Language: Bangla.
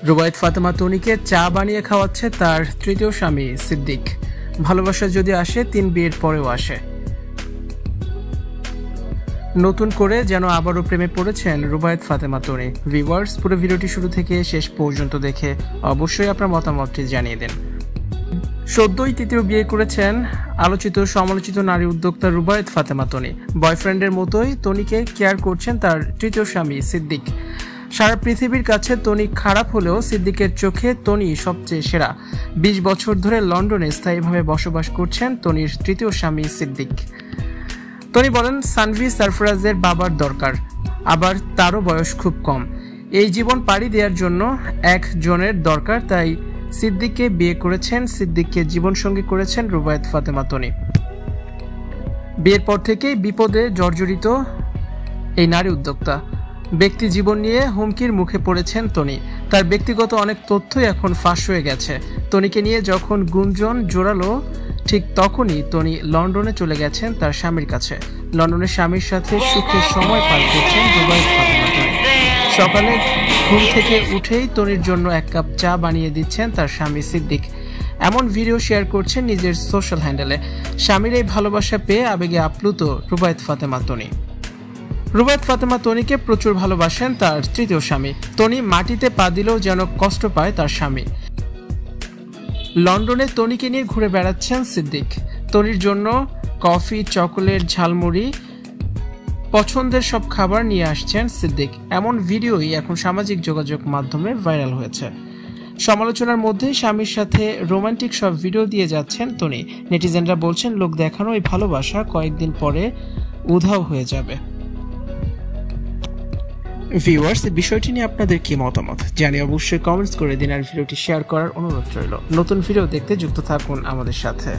রুবায়েত ফাতেমা তনিকে চা বানিয়ে খাওয়াচ্ছে তার তৃতীয় স্বামী সিদ্দিক। ভালোবাসা যদি আসে ৩ বিয়ের পরেও আসে। নতুন করে যেন আবারও প্রেমে পড়েছেন রুবায়েত ফাতেমা তনি। ভিউয়ার্স, পুরো ভিডিওটি শুরু থেকে শেষ পর্যন্ত দেখে অবশ্যই আপনার মতামতটি জানিয়ে দিন। সদ্যই তৃতীয় বিয়ে করেছেন আলোচিত সমালোচিত নারী উদ্যোক্তা রুবায়েত ফাতেমা তনি। বয়ফ্রেন্ডের মতোই তনিকে কেয়ার করছেন তার তৃতীয় স্বামী সিদ্দিক। সারা পৃথিবীর কাছে তনি খারাপ হলেও সিদ্দিকের চোখে তনি সবচেয়ে সেরা। ২০ বছর ধরে লন্ডনে স্থায়ীভাবে বসবাস করছেন তনির তৃতীয় স্বামী সিদ্দিক। তনি বলেন, সানভি সারফরাজের বাবার দরকার, আবার তারও বয়স খুব কম। এই জীবন পাড়ি দেওয়ার জন্য একজনের দরকার, তাই সিদ্দিককে বিয়ে করেছেন। সিদ্দিককে জীবনসঙ্গী করেছেন রুবায়েত ফাতেমা তনি। বিয়ের পর থেকেই বিপদে জর্জরিত এই নারী উদ্যোক্তা। ব্যক্তি জীবন নিয়ে হুমকির মুখে পড়েছেন তনি। তার ব্যক্তিগত অনেক তথ্যই এখন ফাঁস হয়ে গেছে। তনিকে নিয়ে যখন গুঞ্জন জোরালো, ঠিক তখনই তনি লন্ডনে চলে গেছেন তার স্বামীর কাছে। লন্ডনের স্বামীর সাথে সুখের সময় পার করছেন রুবায়েত ফাতেমা তনি। সকালে ঘুম থেকে উঠেই তনির জন্য 1 কাপ চা বানিয়ে দিচ্ছেন তার স্বামী সিদ্দিক। এমন ভিডিও শেয়ার করছেন নিজের সোশ্যাল হ্যান্ডেলে। স্বামীর এই ভালোবাসা পেয়ে আবেগে আপ্লুত রুবায়েত ফাতেমা তনি। রুবায়েত ফাতেমা তনিকে প্রচুর ভালোবাসেন তার তৃতীয় স্বামী। তনি মাটিতে পা দিলেও যেন কষ্ট পায় তার স্বামী। লন্ডনে তনিকে নিয়ে ঘুরে বেড়াচ্ছেন সিদ্দিক। তনির জন্য কফি, চকোলেট, ঝালমুড়ি, পছন্দের সব খাবার নিয়ে আসছেন সিদ্দিক। এমন ভিডিওই এখন সামাজিক যোগাযোগ মাধ্যমে ভাইরাল হয়েছে। সমালোচনার মধ্যে স্বামীর সাথে রোমান্টিক সব ভিডিও দিয়ে যাচ্ছেন তনি। নেটিজেনরা বলছেন, লোক দেখানো এই ভালোবাসা কয়েকদিন পরে উধাও হয়ে যাবে। ভিউয়ার্স, বিষয়টি নিয়ে আপনাদের কি মতামত জানিয়ে অবশ্যই কমেন্টস করে দিন, আর ভিডিওটি শেয়ার করার অনুরোধ রইল। নতুন ভিডিও দেখতে যুক্ত থাকুন আমাদের সাথে।